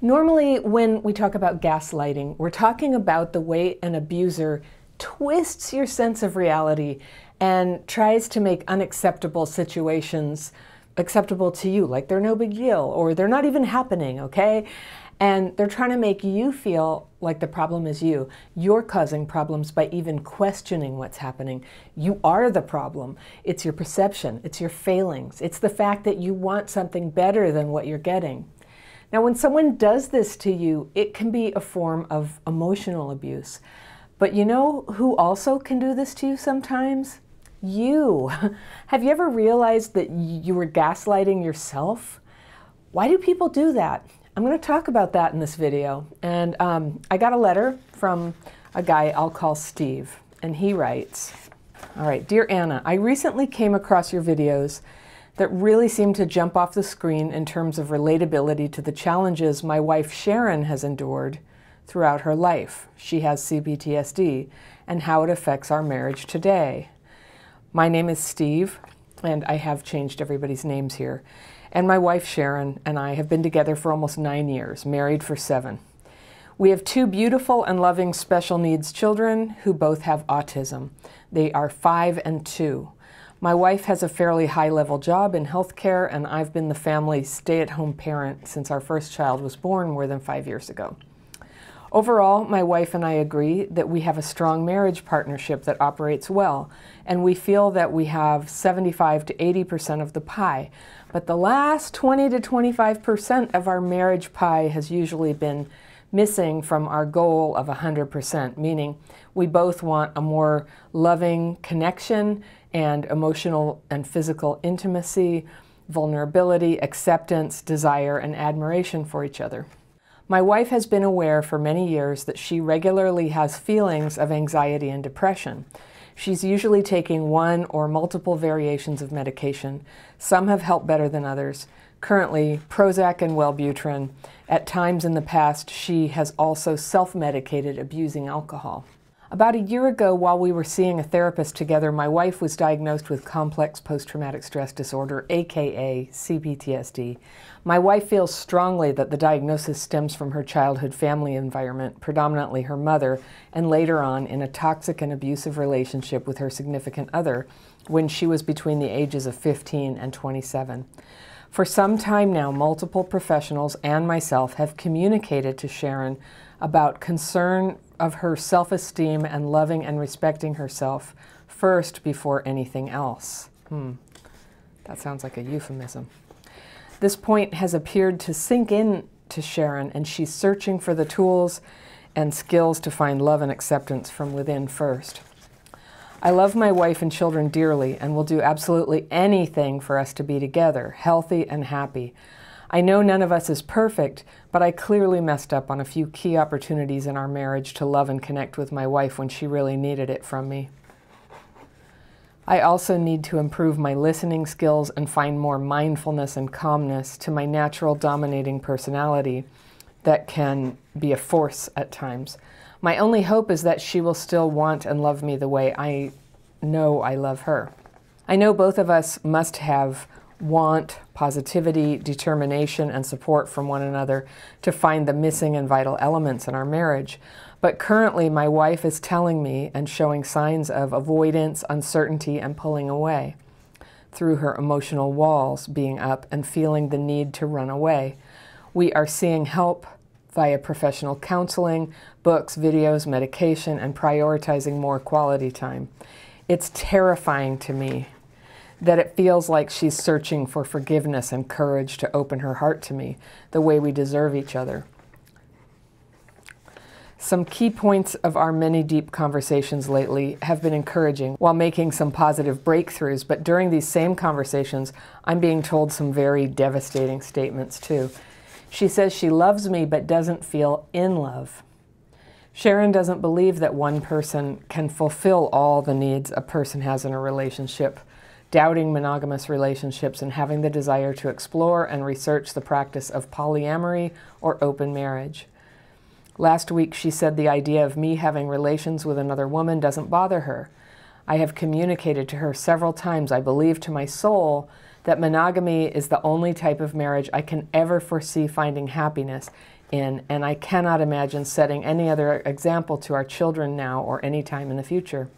Normally, when we talk about gaslighting, we're talking about the way an abuser twists your sense of reality and tries to make unacceptable situations acceptable to you, like they're no big deal or they're not even happening, okay? And they're trying to make you feel like the problem is you. You're causing problems by even questioning what's happening. You are the problem. It's your perception. It's your failings. It's the fact that you want something better than what you're getting. Now, when someone does this to you, it can be a form of emotional abuse. But you know who also can do this to you sometimes? You. Have you ever realized that you were gaslighting yourself? Why do people do that? I'm going to talk about that in this video. And I got a letter from a guy I'll call Steve, and he writes, all right, Dear Anna, I recently came across your videos that really seem to jump off the screen in terms of relatability to the challenges my wife Sharon has endured throughout her life. She has CPTSD, and how it affects our marriage today. My name is Steve, and I have changed everybody's names here. And my wife Sharon and I have been together for almost 9 years, married for 7. We have 2 beautiful and loving special needs children who both have autism. They are 5 and 2. My wife has a fairly high-level job in healthcare, and I've been the family's stay-at-home parent since our first child was born more than 5 years ago. Overall, my wife and I agree that we have a strong marriage partnership that operates well, and we feel that we have 75 to 80% of the pie. But the last 20 to 25% of our marriage pie has usually been missing from our goal of 100%, meaning we both want a more loving connection and emotional and physical intimacy, vulnerability, acceptance, desire, and admiration for each other. My wife has been aware for many years that she regularly has feelings of anxiety and depression. She's usually taking one or multiple variations of medication. Some have helped better than others. Currently, Prozac and Wellbutrin. At times in the past, she has also self-medicated, abusing alcohol. About a year ago, while we were seeing a therapist together, my wife was diagnosed with complex post-traumatic stress disorder, aka CPTSD. My wife feels strongly that the diagnosis stems from her childhood family environment, predominantly her mother, and later on in a toxic and abusive relationship with her significant other when she was between the ages of 15 and 27. For some time now, multiple professionals and myself have communicated to Sharon about concern of her self-esteem and loving and respecting herself first before anything else. That sounds like a euphemism. This point has appeared to sink in to Sharon, and she's searching for the tools and skills to find love and acceptance from within first. I love my wife and children dearly and will do absolutely anything for us to be together, healthy and happy. I know none of us is perfect, but I clearly messed up on a few key opportunities in our marriage to love and connect with my wife when she really needed it from me. I also need to improve my listening skills and find more mindfulness and calmness to my natural dominating personality that can be a force at times. My only hope is that she will still want and love me the way I know I love her. I know both of us must have want, positivity, determination, and support from one another to find the missing and vital elements in our marriage. But currently, my wife is telling me and showing signs of avoidance, uncertainty, and pulling away through her emotional walls, being up and feeling the need to run away. We are seeing help via professional counseling, books, videos, medication, and prioritizing more quality time. It's terrifying to me that it feels like she's searching for forgiveness and courage to open her heart to me the way we deserve each other. Some key points of our many deep conversations lately have been encouraging while making some positive breakthroughs, but during these same conversations, I'm being told some very devastating statements too. She says she loves me but doesn't feel in love. Sharon doesn't believe that one person can fulfill all the needs a person has in a relationship, doubting monogamous relationships and having the desire to explore and research the practice of polyamory or open marriage. Last week, she said the idea of me having relations with another woman doesn't bother her. I have communicated to her several times, I believe to my soul, that monogamy is the only type of marriage I can ever foresee finding happiness, in, and I cannot imagine setting any other example to our children now or any time in the future.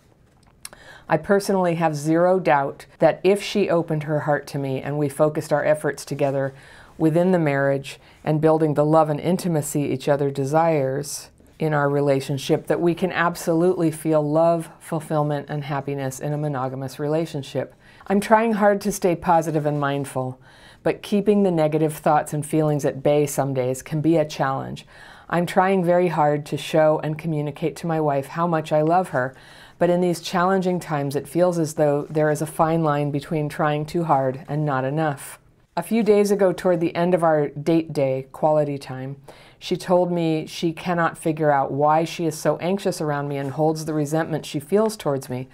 I personally have zero doubt that if she opened her heart to me and we focused our efforts together within the marriage and building the love and intimacy each other desires in our relationship, that we can absolutely feel love, fulfillment, and happiness in a monogamous relationship. I'm trying hard to stay positive and mindful, but keeping the negative thoughts and feelings at bay some days can be a challenge. I'm trying very hard to show and communicate to my wife how much I love her, but in these challenging times it feels as though there is a fine line between trying too hard and not enough. A few days ago, toward the end of our date day, quality time, she told me she cannot figure out why she is so anxious around me and holds the resentment she feels towards me.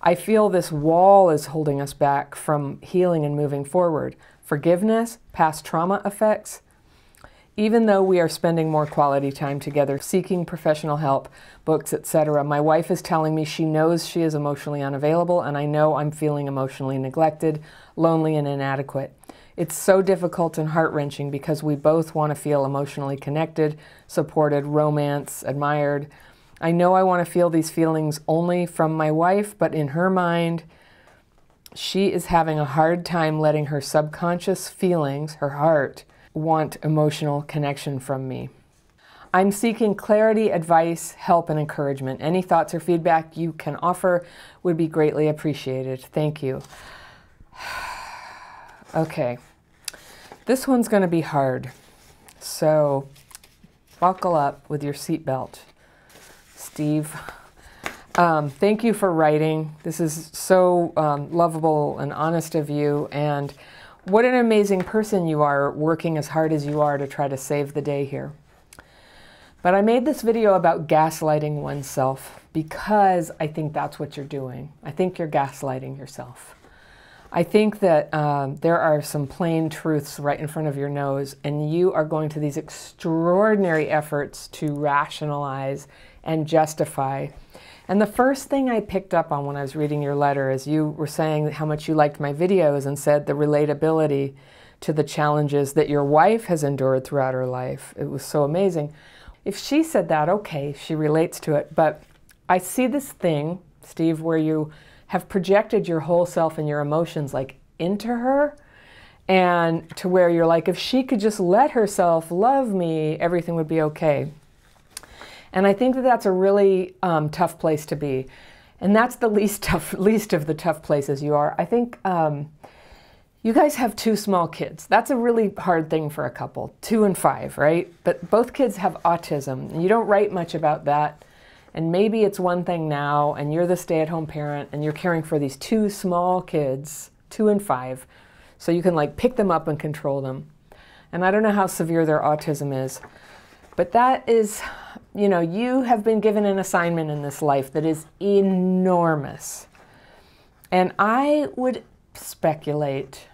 I feel this wall is holding us back from healing and moving forward. Forgiveness, past trauma effects. Even though we are spending more quality time together, seeking professional help, books, etc., my wife is telling me she knows she is emotionally unavailable, and I know I'm feeling emotionally neglected, lonely, and inadequate. It's so difficult and heart-wrenching because we both want to feel emotionally connected, supported, romanced, admired. I know I want to feel these feelings only from my wife, but in her mind, she is having a hard time letting her subconscious feelings, her heart, want emotional connection from me. I'm seeking clarity, advice, help, and encouragement. Any thoughts or feedback you can offer would be greatly appreciated. Thank you. Okay, this one's going to be hard, so buckle up with your seatbelt. Steve, thank you for writing. This is so lovable and honest of you, and what an amazing person you are, working as hard as you are to try to save the day here. But I made this video about gaslighting oneself because I think that's what you're doing. I think you're gaslighting yourself. I think that there are some plain truths right in front of your nose, and you are going to these extraordinary efforts to rationalize and justify. And the first thing I picked up on when I was reading your letter is you were saying how much you liked my videos and said the relatability to the challenges that your wife has endured throughout her life. It was so amazing. If she said that, okay, she relates to it. But I see this thing, Steve, where you have projected your whole self and your emotions like into her, and to where you're like, if she could just let herself love me, everything would be okay. And I think that that's a really tough place to be. And that's the least of the tough places you are. I think you guys have 2 small kids. That's a really hard thing for a couple, 2 and 5, right? But both kids have autism, and you don't write much about that. And maybe it's one thing now, and you're the stay-at-home parent, and you're caring for these 2 small kids, 2 and 5, so you can like pick them up and control them. And I don't know how severe their autism is, but that is, you know, you have been given an assignment in this life that is enormous. And I would speculate,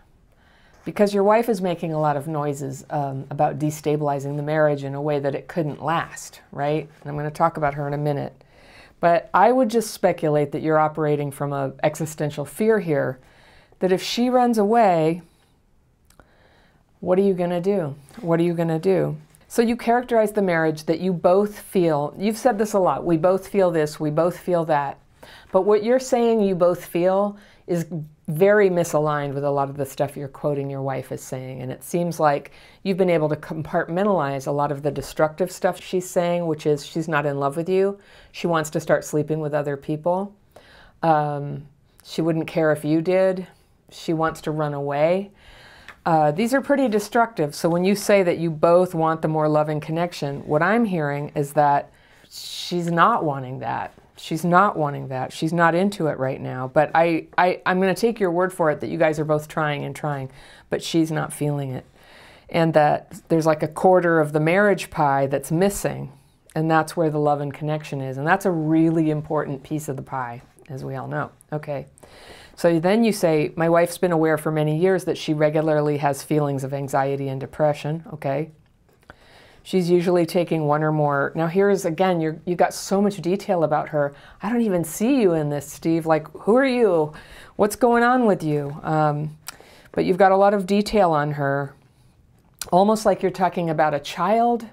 because your wife is making a lot of noises about destabilizing the marriage in a way that it couldn't last, right? And I'm going to talk about her in a minute. But I would just speculate that you're operating from an existential fear here, that if she runs away, what are you going to do? What are you going to do? So you characterize the marriage that you both feel, you've said this a lot, we both feel this, we both feel that. But what you're saying you both feel is very misaligned with a lot of the stuff you're quoting your wife is saying. And it seems like you've been able to compartmentalize a lot of the destructive stuff she's saying, which is she's not in love with you. She wants to start sleeping with other people. She wouldn't care if you did. She wants to run away. These are pretty destructive. So when you say that you both want the more loving connection, what I'm hearing is that she's not wanting that. She's not wanting that. She's not into it right now. But I'm going to take your word for it that you guys are both trying and trying, but she's not feeling it. And that there's like a quarter of the marriage pie that's missing, and that's where the love and connection is. And that's a really important piece of the pie, as we all know. Okay. So then you say, my wife's been aware for many years that she regularly has feelings of anxiety and depression. Okay. She's usually taking 1 or more. Now here's, again, you got so much detail about her. I don't even see you in this, Steve. Like, who are you? What's going on with you? But you've got a lot of detail on her. Almost like you're talking about a child,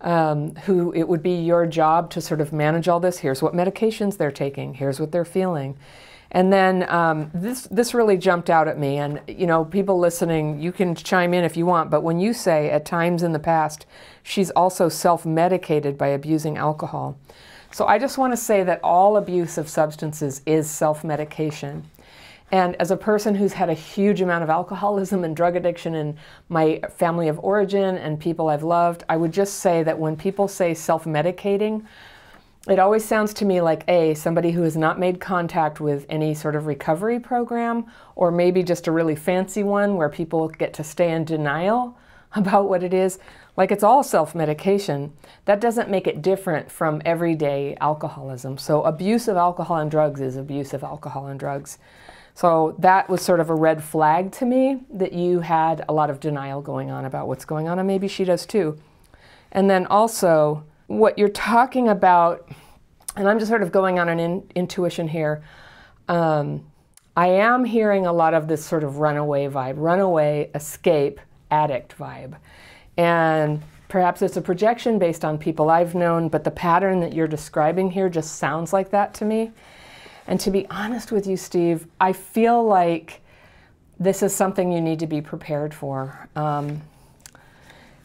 who it would be your job to sort of manage all this. Here's what medications they're taking. Here's what they're feeling. And then this really jumped out at me. And, you know, people listening, you can chime in if you want. But when you say at times in the past, she's also self-medicated by abusing alcohol. So I just want to say that all abuse of substances is self-medication. And as a person who's had a huge amount of alcoholism and drug addiction in my family of origin and people I've loved, I would just say that when people say self-medicating, it always sounds to me like somebody who has not made contact with any sort of recovery program, or maybe just a really fancy one where people get to stay in denial about what it is. Like it's all self-medication. That doesn't make it different from everyday alcoholism. So abuse of alcohol and drugs is abuse of alcohol and drugs. So that was sort of a red flag to me, that you had a lot of denial going on about what's going on, and maybe she does too. And then also, what you're talking about, and I'm just sort of going on an intuition here, I am hearing a lot of this sort of runaway vibe, runaway, escape, addict vibe. And perhaps it's a projection based on people I've known, but the pattern that you're describing here just sounds like that to me. And to be honest with you, Steve, I feel like this is something you need to be prepared for.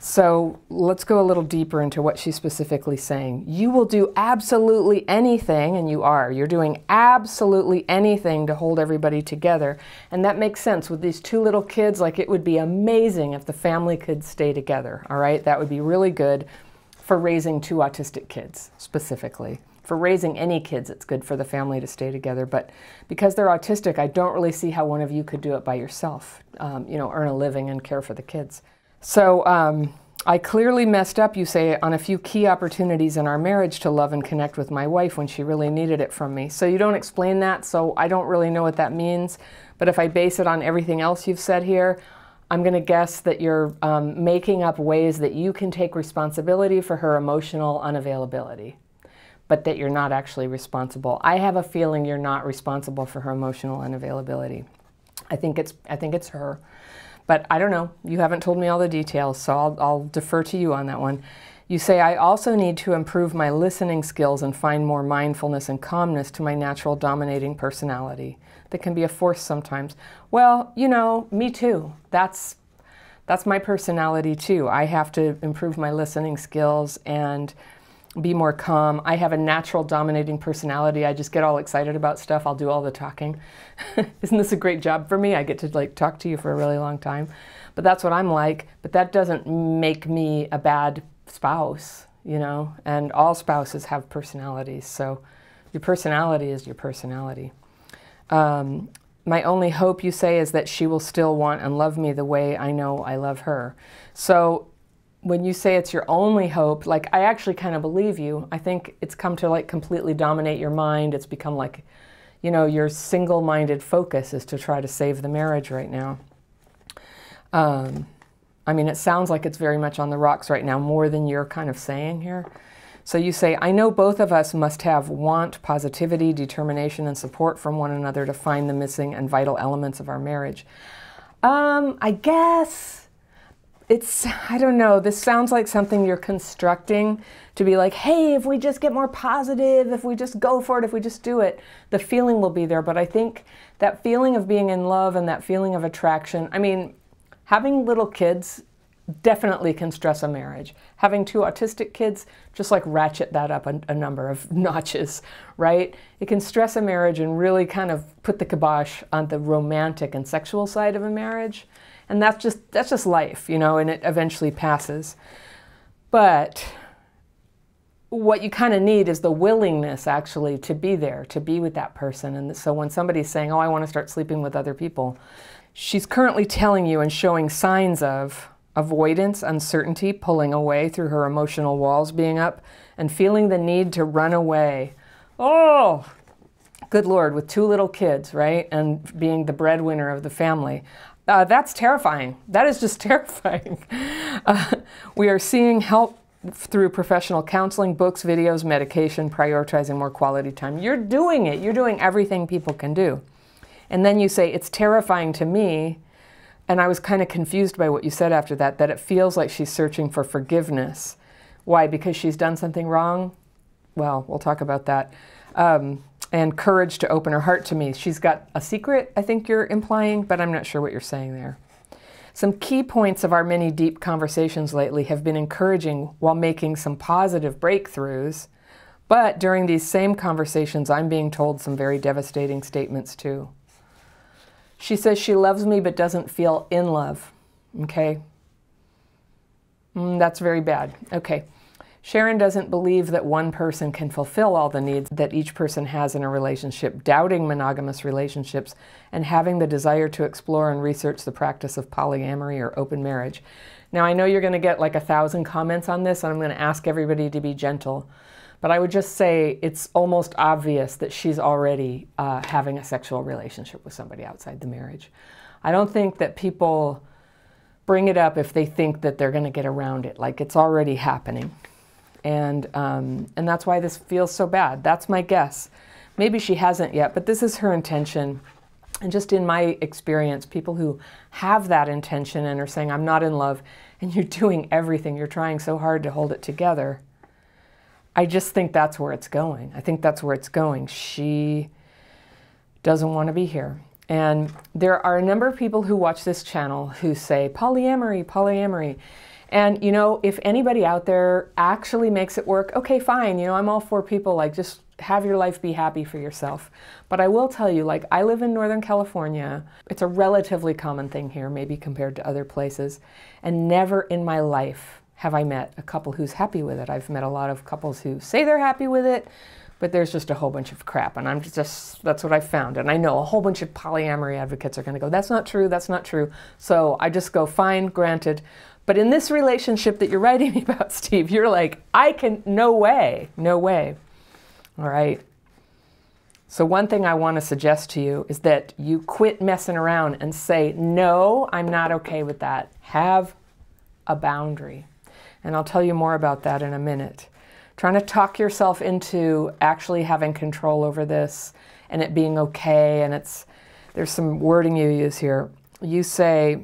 So let's go a little deeper into what she's specifically saying. You will do absolutely anything, and you're doing absolutely anything to hold everybody together. And that makes sense with these two little kids. Like, it would be amazing if the family could stay together, all right? That would be really good for raising two autistic kids, specifically. For raising any kids, it's good for the family to stay together. But because they're autistic, I don't really see how one of you could do it by yourself, you know, earn a living and care for the kids. So I clearly messed up, you say, on a few key opportunities in our marriage to love and connect with my wife when she really needed it from me. So you don't explain that, so I don't really know what that means. But if I base it on everything else you've said here, I'm going to guess that you're making up ways that you can take responsibility for her emotional unavailability, but that you're not actually responsible. I have a feeling you're not responsible for her emotional unavailability. I think it's her. But I don't know. You haven't told me all the details, so I'll defer to you on that one. You say, I also need to improve my listening skills and find more mindfulness and calmness to my natural dominating personality. That can be a force sometimes. Well, you know, me too. That's my personality too. I have to improve my listening skills and be more calm. I have a natural dominating personality. I just get all excited about stuff. I'll do all the talking. Isn't this a great job for me? I get to like talk to you for a really long time. But that's what I'm like. But that doesn't make me a bad spouse, you know? And all spouses have personalities. So your personality is your personality. My only hope, you say, is that she will still want and love me the way I know I love her. So when you say it's your only hope, like, I actually kind of believe you. I think it's come to like completely dominate your mind. It's become like, you know, your single-minded focus is to try to save the marriage right now. I mean, it sounds like it's very much on the rocks right now, more than you're kind of saying here. So you say, I know both of us must have want, positivity, determination, and support from one another to find the missing and vital elements of our marriage. I guess I don't know, this sounds like something you're constructing to be like, hey, if we just get more positive, if we just go for it, if we just do it, the feeling will be there. But I think that feeling of being in love and that feeling of attraction, I mean, having little kids definitely can stress a marriage. Having two autistic kids just like ratchet that up a number of notches, right? It can stress a marriage and really kind of put the kibosh on the romantic and sexual side of a marriage. And that's just life, you know, and it eventually passes. But what you kind of need is the willingness actually to be there, to be with that person. And so when somebody's saying, oh, I want to start sleeping with other people, she's currently telling you and showing signs of avoidance, uncertainty, pulling away through her emotional walls being up, and feeling the need to run away. Oh, good Lord, with two little kids, right? And being the breadwinner of the family. That's terrifying. That is just terrifying. We are seeing help through professional counseling, books, videos, medication, prioritizing more quality time. You're doing it. You're doing everything people can do. And then you say, it's terrifying to me. And I was kind of confused by what you said after that, that it feels like she's searching for forgiveness, Why? Because she's done something wrong? Well, we'll talk about that. And courage to open her heart to me. She's got a secret, I think you're implying, but I'm not sure what you're saying there. Some key points of our many deep conversations lately have been encouraging while making some positive breakthroughs, but during these same conversations, I'm being told some very devastating statements too. She says she loves me but doesn't feel in love. Okay? That's very bad. Okay. Sharon doesn't believe that one person can fulfill all the needs that each person has in a relationship, doubting monogamous relationships, and having the desire to explore and research the practice of polyamory or open marriage. Now, I know you're going to get like 1,000 comments on this, and I'm going to ask everybody to be gentle. But I would just say it's almost obvious that she's already having a sexual relationship with somebody outside the marriage. I don't think that people bring it up if they think that they're going to get around it. Like, it's already happening. And that's why this feels so bad. That's my guess. Maybe she hasn't yet, but this is her intention. And just in my experience, people who have that intention and are saying, I'm not in love, and you're doing everything, you're trying so hard to hold it together, I just think that's where it's going. I think that's where it's going. She doesn't want to be here. And there are a number of people who watch this channel who say, polyamory, polyamory. And, you know, if anybody out there actually makes it work, okay, fine. You know, I'm all for people, like, just have your life, be happy for yourself. But I will tell you, like, I live in Northern California. It's a relatively common thing here, maybe compared to other places. And never in my life have I met a couple who's happy with it. I've met a lot of couples who say they're happy with it, but there's just a whole bunch of crap. And I'm just, that's what I found. And I know a whole bunch of polyamory advocates are going to go, that's not true, that's not true. So I just go, fine, granted. But in this relationship that you're writing me about, Steve, you're like, no way, no way. All right. So one thing I want to suggest to you is that you quit messing around and say, no, I'm not okay with that. Have a boundary. And I'll tell you more about that in a minute. Trying to talk yourself into actually having control over this and it being okay. And there's some wording you use here. You say,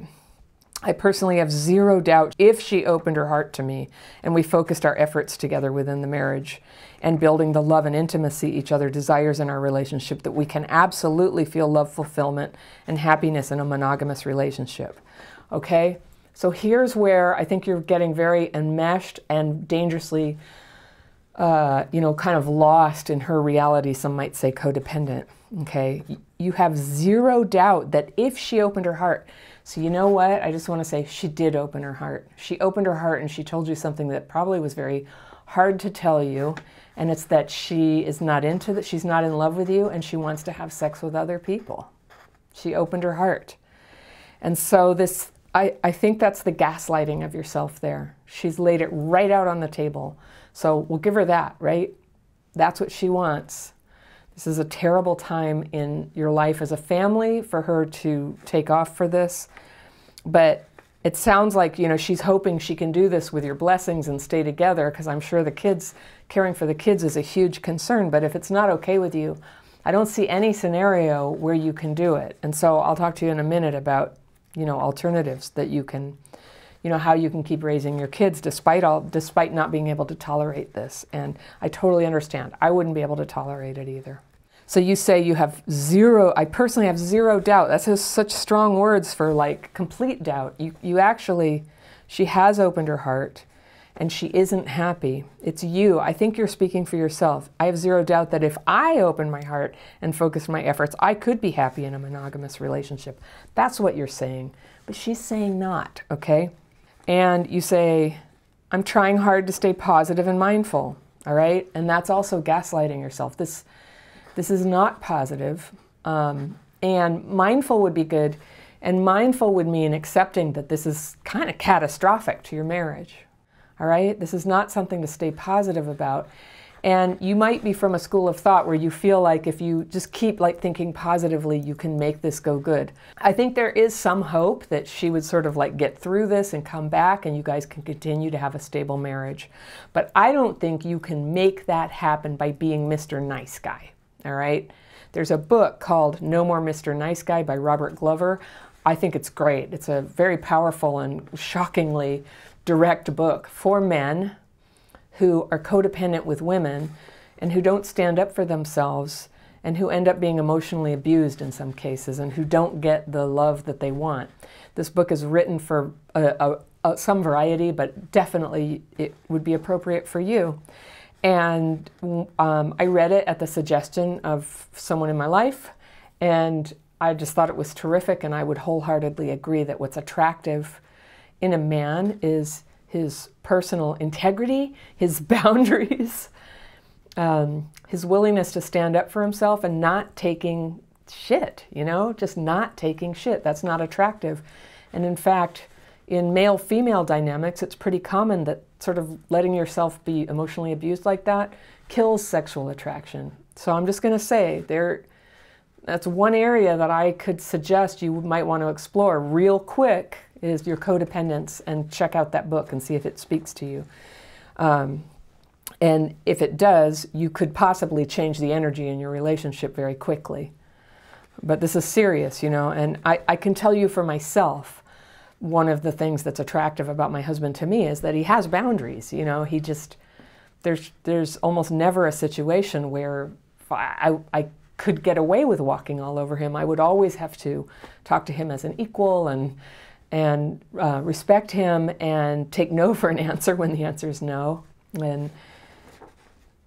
I personally have zero doubt if she opened her heart to me and we focused our efforts together within the marriage and building the love and intimacy each other desires in our relationship, that we can absolutely feel love, fulfillment, and happiness in a monogamous relationship. Okay? So here's where I think you're getting very enmeshed and dangerously, you know, kind of lost in her reality, some might say codependent. Okay? You have zero doubt that if she opened her heart, so you know what? I just want to say she did open her heart. She opened her heart and she told you something that probably was very hard to tell you. And it's that she is not into that. She's not in love with you and she wants to have sex with other people. She opened her heart. And so this, I think that's the gaslighting of yourself there. She's laid it right out on the table. So we'll give her that, right? That's what she wants. This is a terrible time in your life as a family for her to take off for this. But it sounds like, you know, she's hoping she can do this with your blessings and stay together, because I'm sure the kids, caring for the kids is a huge concern. But if it's not okay with you, I don't see any scenario where you can do it. And so I'll talk to you in a minute about, you know, alternatives that you can, you know, how you can keep raising your kids despite not being able to tolerate this. And I totally understand. I wouldn't be able to tolerate it either. So you say you have zero, I personally have zero doubt. That's such strong words for like complete doubt. You actually, she has opened her heart and she isn't happy. It's you. I think you're speaking for yourself. I have zero doubt that if I open my heart and focus my efforts, I could be happy in a monogamous relationship. That's what you're saying. But she's saying not, okay? And you say, I'm trying hard to stay positive and mindful, all right? And that's also gaslighting yourself. This is not positive, and mindful would be good, and mindful would mean accepting that this is kind of catastrophic to your marriage, all right? This is not something to stay positive about, and you might be from a school of thought where you feel like if you just keep like thinking positively, you can make this go good. I think there is some hope that she would sort of like get through this and come back and you guys can continue to have a stable marriage, but I don't think you can make that happen by being Mr. Nice Guy. All right. There's a book called No More Mr. Nice Guy by Robert Glover. I think it's great. It's a very powerful and shockingly direct book for men who are codependent with women and who don't stand up for themselves and who end up being emotionally abused in some cases and who don't get the love that they want. This book is written for some variety, but definitely it would be appropriate for you. And I read it at the suggestion of someone in my life, and I just thought it was terrific, and I would wholeheartedly agree that what's attractive in a man is his personal integrity, his boundaries, his willingness to stand up for himself and not taking shit, you know, just not taking shit. That's not attractive. And in fact, in male-female dynamics, it's pretty common that sort of letting yourself be emotionally abused like that kills sexual attraction. So I'm just going to say that's one area that I could suggest you might want to explore real quick is your codependence, and check out that book and see if it speaks to you. And if it does, you could possibly change the energy in your relationship very quickly. But this is serious, you know, and I can tell you for myself, one of the things that's attractive about my husband to me is that he has boundaries, you know. He just, there's almost never a situation where I could get away with walking all over him. I would always have to talk to him as an equal and respect him and take no for an answer when the answer is no.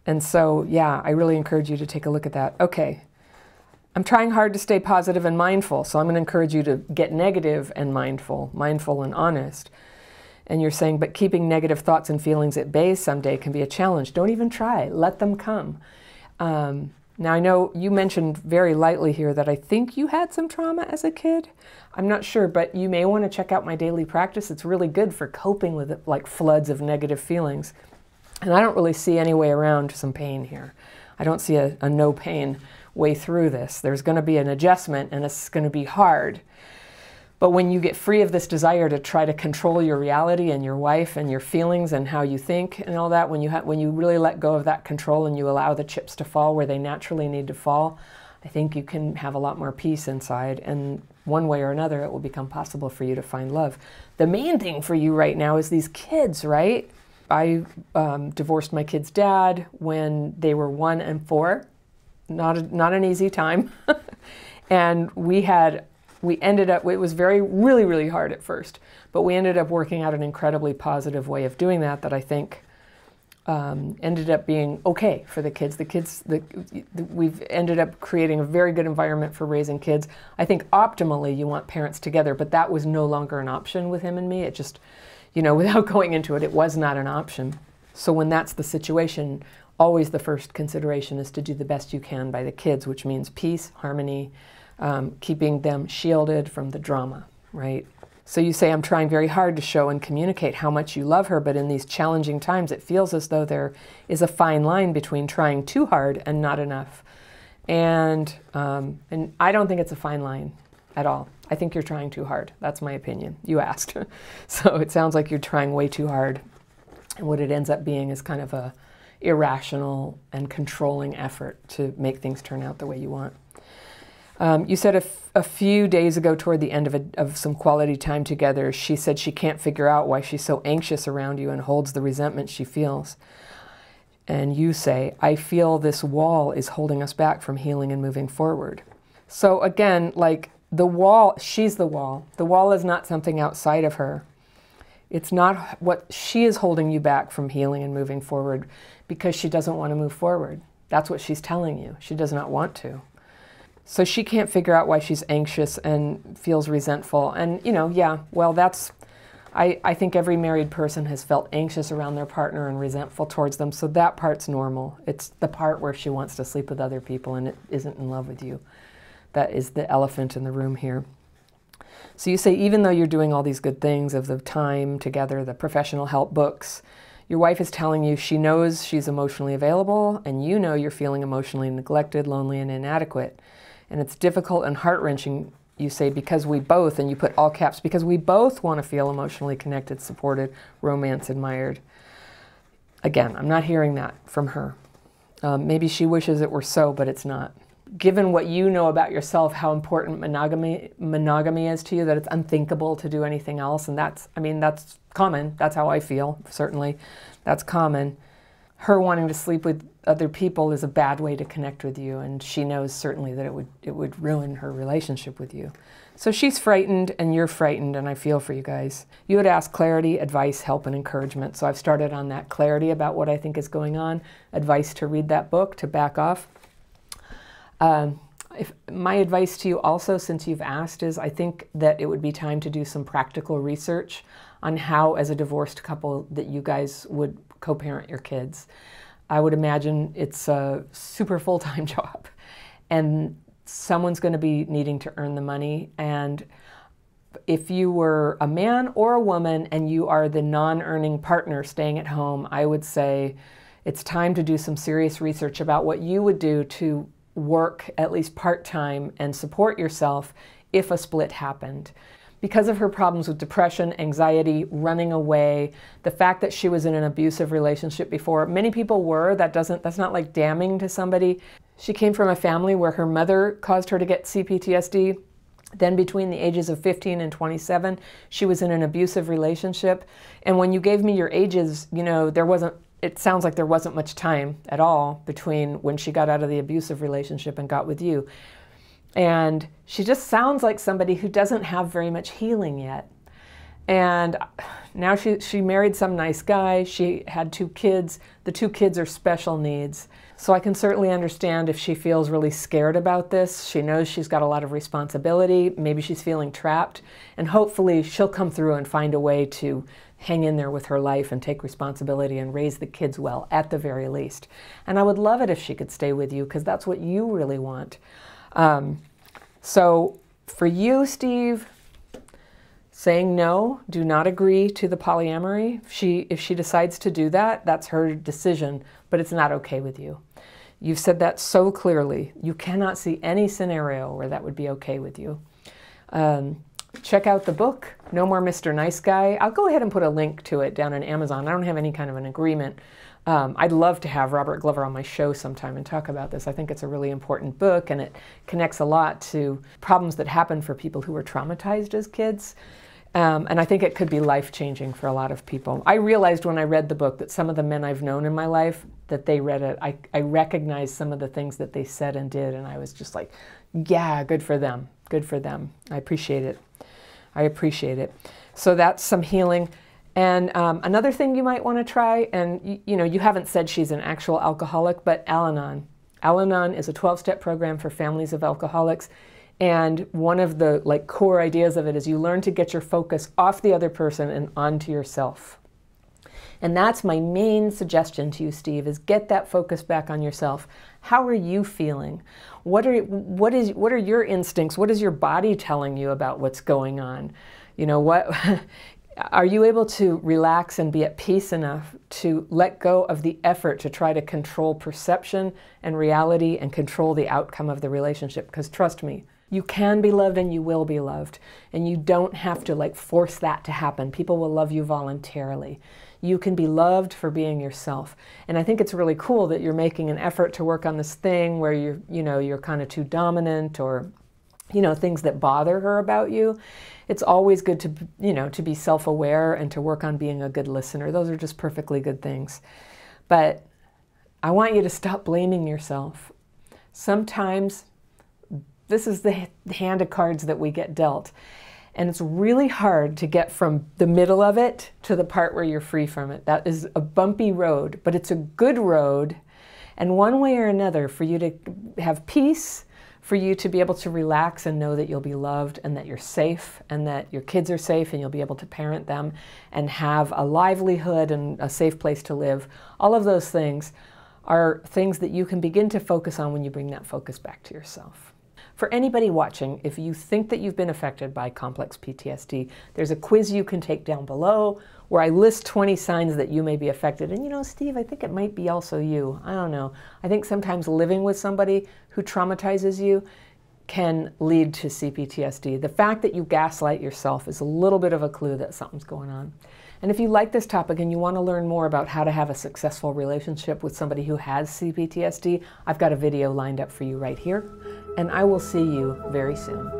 And so, yeah, I really encourage you to take a look at that. Okay, I'm trying hard to stay positive and mindful, so I'm going to encourage you to get negative and mindful and honest. And you're saying, but keeping negative thoughts and feelings at bay someday can be a challenge. Don't even try. Let them come. Now, I know you mentioned very lightly here that I think you had some trauma as a kid. I'm not sure, but you may want to check out my daily practice. It's really good for coping with it, like floods of negative feelings. And I don't really see any way around some pain here. I don't see a no pain way through this. There's going to be an adjustment, and it's going to be hard. But when you get free of this desire to try to control your reality and your wife and your feelings and how you think and all that, when you really let go of that control and you allow the chips to fall where they naturally need to fall, I think you can have a lot more peace inside, and one way or another it will become possible for you to find love. The main thing for you right now is these kids, right? I divorced my kids' dad when they were 1 and 4. Not an easy time. And we ended up, it was really hard at first, but we ended up working out an incredibly positive way of doing that I think ended up being okay for the kids. We've ended up creating a very good environment for raising kids. I think optimally you want parents together, but that was no longer an option with him and me. It just, you know, without going into it, it was not an option. So when that's the situation, always the first consideration is to do the best you can by the kids, which means peace, harmony, keeping them shielded from the drama, right? So you say, I'm trying very hard to show and communicate how much you love her, but in these challenging times, it feels as though there is a fine line between trying too hard and not enough. And I don't think it's a fine line at all. I think you're trying too hard. That's my opinion. You asked. So it sounds like you're trying way too hard. And what it ends up being is kind of a irrational and controlling effort to make things turn out the way you want. You said a few days ago toward the end of some quality time together, she said she can't figure out why she's so anxious around you and holds the resentment she feels. And you say, I feel this wall is holding us back from healing and moving forward. So again, like the wall, she's the wall. The wall is not something outside of her. It's not what she is holding you back from healing and moving forward because she doesn't want to move forward. That's what she's telling you. She does not want to. So she can't figure out why she's anxious and feels resentful. And, you know, yeah, well, that's, I think every married person has felt anxious around their partner and resentful towards them. So that part's normal. It's the part where she wants to sleep with other people and it isn't in love with you. That is the elephant in the room here. So you say, even though you're doing all these good things of the time together, the professional help books, your wife is telling you she knows she's emotionally available and you know you're feeling emotionally neglected, lonely, and inadequate. And it's difficult and heart-wrenching, you say, because we both, and you put all caps, because we both want to feel emotionally connected, supported, romanced, admired. Again, I'm not hearing that from her. Maybe she wishes it were so, but it's not. Given what you know about yourself, how important monogamy is to you, that it's unthinkable to do anything else, and that's, I mean, that's common. That's how I feel, certainly. That's common. her wanting to sleep with other people is a bad way to connect with you, and she knows certainly that it would ruin her relationship with you. So she's frightened and you're frightened, and I feel for you guys. You had asked clarity, advice, help, and encouragement. So I've started on that clarity about what I think is going on, advice to read that book, to back off. My advice to you also, since you've asked, is I think that it would be time to do some practical research on how, as a divorced couple, that you guys would co-parent your kids. I would imagine it's a super full-time job, and someone's going to be needing to earn the money. And if you were a man or a woman and you are the non-earning partner staying at home, I would say it's time to do some serious research about what you would do to work at least part-time and support yourself if a split happened. Because of her problems with depression, anxiety, running away, the fact that she was in an abusive relationship before, many people were, that's not like damning to somebody. She came from a family where her mother caused her to get CPTSD. Then between the ages of 15 and 27, she was in an abusive relationship. And when you gave me your ages, you know, it sounds like there wasn't much time at all between when she got out of the abusive relationship and got with you. And she just sounds like somebody who doesn't have very much healing yet. And now she married some nice guy. She had 2 kids. The 2 kids are special needs. So I can certainly understand if she feels really scared about this. She knows she's got a lot of responsibility. Maybe she's feeling trapped. And hopefully she'll come through and find a way to hang in there with her life and take responsibility and raise the kids well, at the very least. And I would love it if she could stay with you, because that's what you really want. So for you, Steve, saying no, do not agree to the polyamory. If she decides to do that, that's her decision, but it's not okay with you. You've said that so clearly. You cannot see any scenario where that would be okay with you. Check out the book, No More Mr. Nice Guy. I'll go ahead and put a link to it down on Amazon. I don't have any kind of an agreement. I'd love to have Robert Glover on my show sometime and talk about this. I think it's a really important book, and it connects a lot to problems that happen for people who were traumatized as kids. And I think it could be life-changing for a lot of people. I realized when I read the book that some of the men I've known in my life, that they read it, I recognized some of the things that they said and did, and I was just like, yeah, good for them. Good for them. I appreciate it. I appreciate it. So that's some healing. And another thing you might want to try, and you know, you haven't said she's an actual alcoholic, but Al-Anon. Al-Anon is a 12-step program for families of alcoholics. And one of the core ideas of it is you learn to get your focus off the other person and onto yourself. And that's my main suggestion to you, Steve, is get that focus back on yourself. How are you feeling? What are your instincts? What is your body telling you about what's going on? You know, what are you able to relax and be at peace enough to let go of the effort to try to control perception and reality and control the outcome of the relationship? Because trust me, you can be loved and you will be loved. And you don't have to force that to happen. People will love you voluntarily. You can be loved for being yourself. And I think it's really cool that you're making an effort to work on this thing where you're kind of too dominant, or things that bother her about you. It's always good to be self-aware and to work on being a good listener. Those are just perfectly good things. But I want you to stop blaming yourself. Sometimes this is the hand of cards that we get dealt. And it's really hard to get from the middle of it to the part where you're free from it. That is a bumpy road, but it's a good road. And one way or another, for you to have peace, for you to be able to relax and know that you'll be loved and that you're safe and that your kids are safe and you'll be able to parent them and have a livelihood and a safe place to live. All of those things are things that you can begin to focus on when you bring that focus back to yourself. For anybody watching, if you think that you've been affected by complex PTSD, there's a quiz you can take down below where I list 20 signs that you may be affected. And Steve, I think it might be also you. I don't know. I think sometimes living with somebody who traumatizes you can lead to CPTSD. The fact that you gaslight yourself is a little bit of a clue that something's going on. And if you like this topic and you want to learn more about how to have a successful relationship with somebody who has CPTSD, I've got a video lined up for you right here. And I will see you very soon.